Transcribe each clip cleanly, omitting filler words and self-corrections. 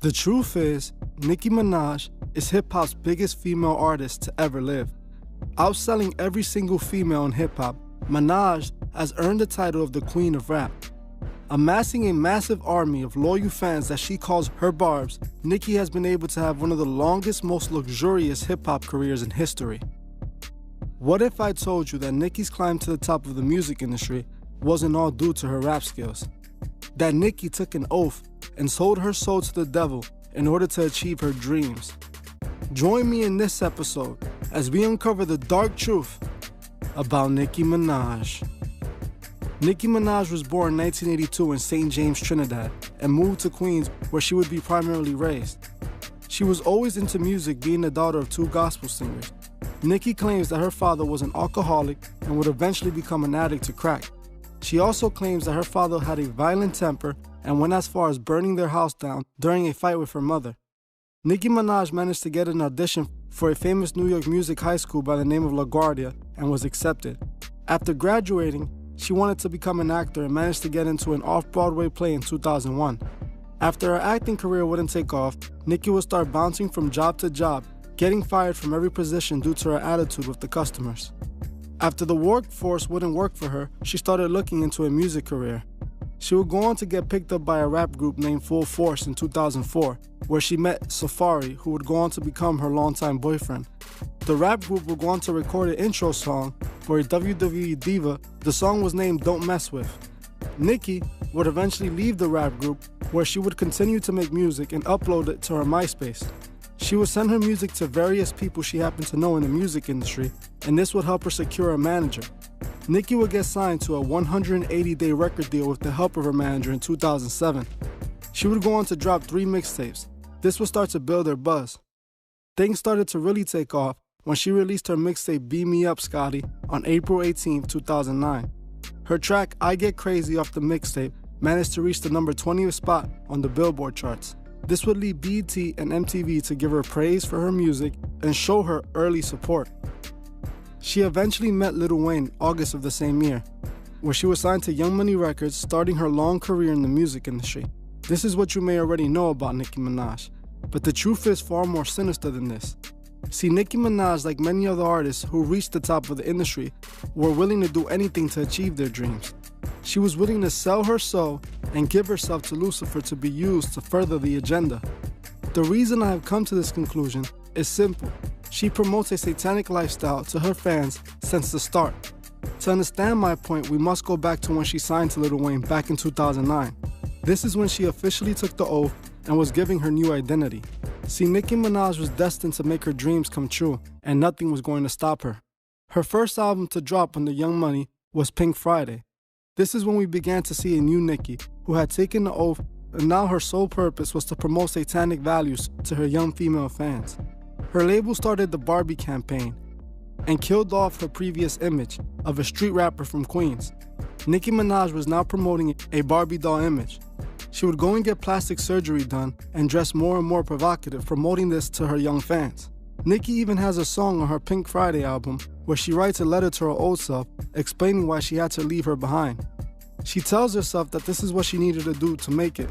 The truth is, Nicki Minaj is hip-hop's biggest female artist to ever live. Outselling every single female in hip-hop, Minaj has earned the title of the Queen of Rap. Amassing a massive army of loyal fans that she calls her barbs, Nicki has been able to have one of the longest, most luxurious hip-hop careers in history. What if I told you that Nicki's climb to the top of the music industry wasn't all due to her rap skills? That Nicki took an oath and sold her soul to the devil in order to achieve her dreams. Join me in this episode as we uncover the dark truth about Nicki Minaj. Nicki Minaj was born in 1982 in St. James, Trinidad, and moved to Queens where she would be primarily raised. She was always into music, being the daughter of two gospel singers. Nicki claims that her father was an alcoholic and would eventually become an addict to crack. She also claims that her father had a violent temper and went as far as burning their house down during a fight with her mother. Nicki Minaj managed to get an audition for a famous New York music high school by the name of LaGuardia and was accepted. After graduating, she wanted to become an actor and managed to get into an off-Broadway play in 2001. After her acting career wouldn't take off, Nicki would start bouncing from job to job, getting fired from every position due to her attitude with the customers. After the workforce wouldn't work for her, she started looking into a music career. She would go on to get picked up by a rap group named Full Force in 2004, where she met Safari, who would go on to become her longtime boyfriend. The rap group would go on to record an intro song for a WWE diva. The song was named Don't Mess With. Nicki would eventually leave the rap group, where she would continue to make music and upload it to her MySpace. She would send her music to various people she happened to know in the music industry, and this would help her secure a manager. Nicki would get signed to a 180-day record deal with the help of her manager in 2007. She would go on to drop 3 mixtapes. This would start to build her buzz. Things started to really take off when she released her mixtape Beam Me Up, Scotty on April 18, 2009. Her track I Get Crazy off the mixtape managed to reach the number 20th spot on the Billboard charts. This would lead BET and MTV to give her praise for her music and show her early support. She eventually met Lil Wayne in August of the same year, where she was signed to Young Money Records, starting her long career in the music industry. This is what you may already know about Nicki Minaj, but the truth is far more sinister than this. See, Nicki Minaj, like many other artists who reached the top of the industry, were willing to do anything to achieve their dreams. She was willing to sell her soul and give herself to Lucifer to be used to further the agenda. The reason I have come to this conclusion is simple. She promotes a satanic lifestyle to her fans since the start. To understand my point, we must go back to when she signed to Lil Wayne back in 2009. This is when she officially took the oath and was giving her new identity. See, Nicki Minaj was destined to make her dreams come true, and nothing was going to stop her. Her first album to drop under Young Money was Pink Friday. This is when we began to see a new Nicki, who had taken the oath, and now her sole purpose was to promote satanic values to her young female fans. Her label started the Barbie campaign and killed off her previous image of a street rapper from Queens. Nicki Minaj was now promoting a Barbie doll image. She would go and get plastic surgery done and dress more and more provocative, promoting this to her young fans. Nicki even has a song on her Pink Friday album where she writes a letter to her old self explaining why she had to leave her behind. She tells herself that this is what she needed to do to make it.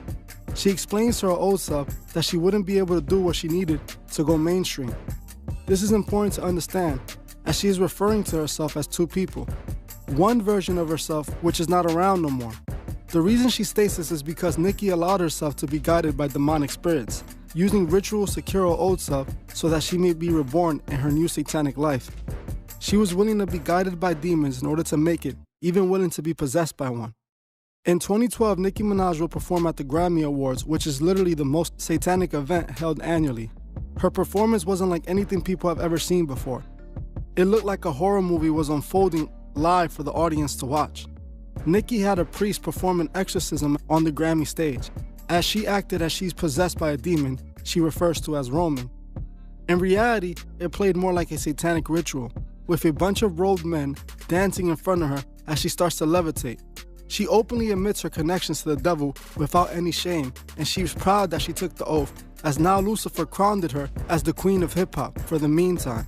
She explains to her old self that she wouldn't be able to do what she needed to go mainstream. This is important to understand, as she is referring to herself as two people. One version of herself which is not around no more. The reason she states this is because Nicki allowed herself to be guided by demonic spirits, using rituals to cure her old self so that she may be reborn in her new satanic life. She was willing to be guided by demons in order to make it, even willing to be possessed by one. In 2012, Nicki Minaj will perform at the Grammy Awards, which is literally the most satanic event held annually. Her performance wasn't like anything people have ever seen before. It looked like a horror movie was unfolding live for the audience to watch. Nicki had a priest perform an exorcism on the Grammy stage. As she acted as she's possessed by a demon she refers to as Roman. In reality, it played more like a satanic ritual, with a bunch of robed men dancing in front of her as she starts to levitate. She openly admits her connections to the devil without any shame, and she's proud that she took the oath, as now Lucifer crowned her as the queen of hip-hop for the meantime.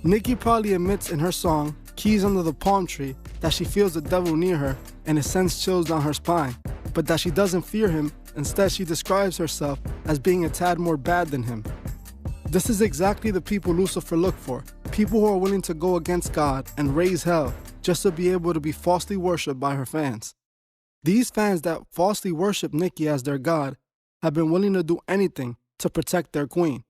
Nicki probably admits in her song, Keys Under the Palm Tree, that she feels the devil near her and it sends chills down her spine, but that she doesn't fear him Instead, she describes herself as being a tad more bad than him. This is exactly the people Lucifer looked for, people who are willing to go against God and raise hell just to be able to be falsely worshipped by her fans. These fans that falsely worship Nicki as their god have been willing to do anything to protect their queen.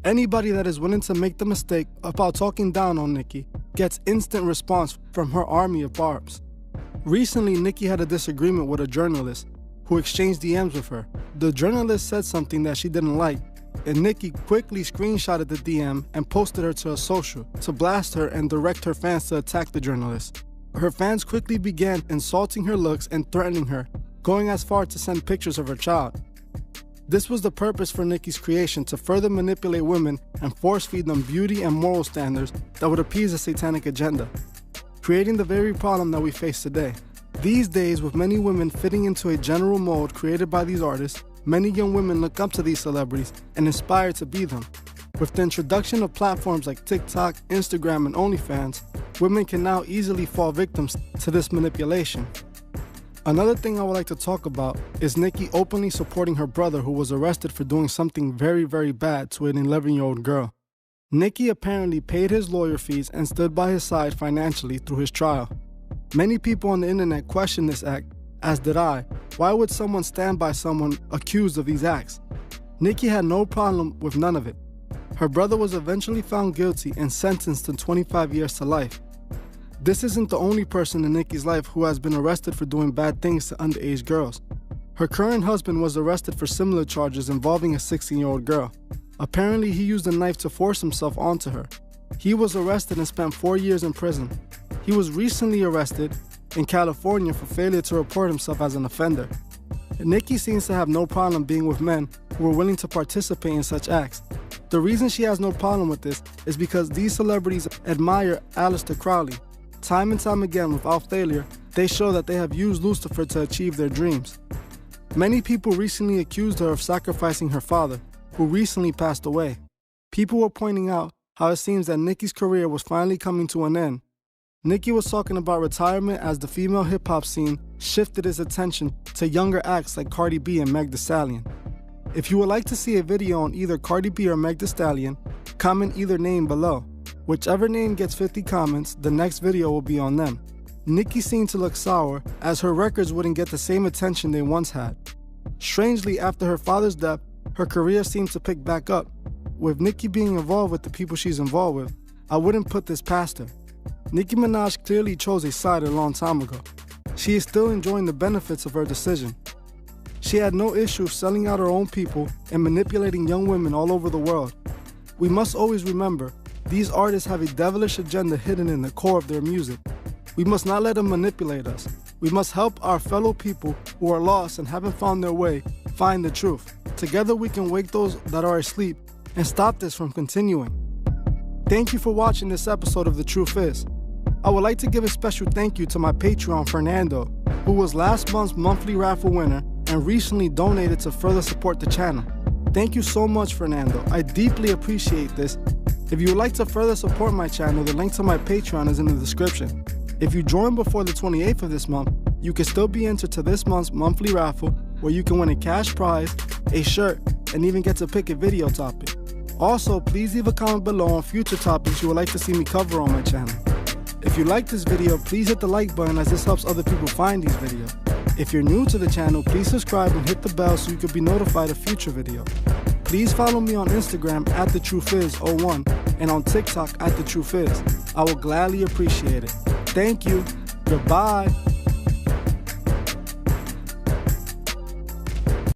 Anybody that is willing to make the mistake about talking down on Nicki gets instant response from her army of barbs. Recently, Nicki had a disagreement with a journalist who exchanged DMs with her. The journalist said something that she didn't like, and Nicki quickly screenshotted the DM and posted her to a social to blast her and direct her fans to attack the journalist. Her fans quickly began insulting her looks and threatening her, going as far to send pictures of her child. This was the purpose for Nicki's creation, to further manipulate women and force-feed them beauty and moral standards that would appease a satanic agenda, creating the very problem that we face today. These days, with many women fitting into a general mold created by these artists, many young women look up to these celebrities and aspire to be them. With the introduction of platforms like TikTok, Instagram, and OnlyFans, women can now easily fall victims to this manipulation. Another thing I would like to talk about is Nicki openly supporting her brother, who was arrested for doing something very, very bad to an 11-year-old girl. Nicki apparently paid his lawyer fees and stood by his side financially through his trial. Many people on the internet question this act, as did I. Why would someone stand by someone accused of these acts? Nicki had no problem with none of it. Her brother was eventually found guilty and sentenced to 25 years to life. This isn't the only person in Nicki's life who has been arrested for doing bad things to underage girls. Her current husband was arrested for similar charges involving a 16-year-old girl. Apparently, he used a knife to force himself onto her. He was arrested and spent 4 years in prison. He was recently arrested in California for failure to report himself as an offender. Nicki seems to have no problem being with men who are willing to participate in such acts. The reason she has no problem with this is because these celebrities admire Aleister Crowley. Time and time again, without failure, they show that they have used Lucifer to achieve their dreams. Many people recently accused her of sacrificing her father, who recently passed away. People were pointing out how it seems that Nicki's career was finally coming to an end. Nicki was talking about retirement as the female hip-hop scene shifted its attention to younger acts like Cardi B and Meg Thee Stallion. If you would like to see a video on either Cardi B or Meg Thee Stallion, comment either name below. Whichever name gets 50 comments, the next video will be on them. Nicki seemed to look sour, as her records wouldn't get the same attention they once had. Strangely, after her father's death, her career seemed to pick back up. With Nicki being involved with the people she's involved with, I wouldn't put this past her. Nicki Minaj clearly chose a side a long time ago. She is still enjoying the benefits of her decision. She had no issue selling out her own people and manipulating young women all over the world. We must always remember, these artists have a devilish agenda hidden in the core of their music. We must not let them manipulate us. We must help our fellow people who are lost and haven't found their way find the truth. Together we can wake those that are asleep and stop this from continuing. Thank you for watching this episode of The Truth Is. I would like to give a special thank you to my Patreon, Fernando, who was last month's monthly raffle winner and recently donated to further support the channel. Thank you so much, Fernando. I deeply appreciate this. If you would like to further support my channel, the link to my Patreon is in the description. If you join before the 28th of this month, you can still be entered to this month's monthly raffle, where you can win a cash prize, a shirt, and even get to pick a video topic. Also, please leave a comment below on future topics you would like to see me cover on my channel. If you like this video, please hit the like button, as this helps other people find these videos. If you're new to the channel, please subscribe and hit the bell so you can be notified of future videos. Please follow me on Instagram at TheTruthIs01 and on TikTok at TheTruthIs. I will gladly appreciate it. Thank you. Goodbye.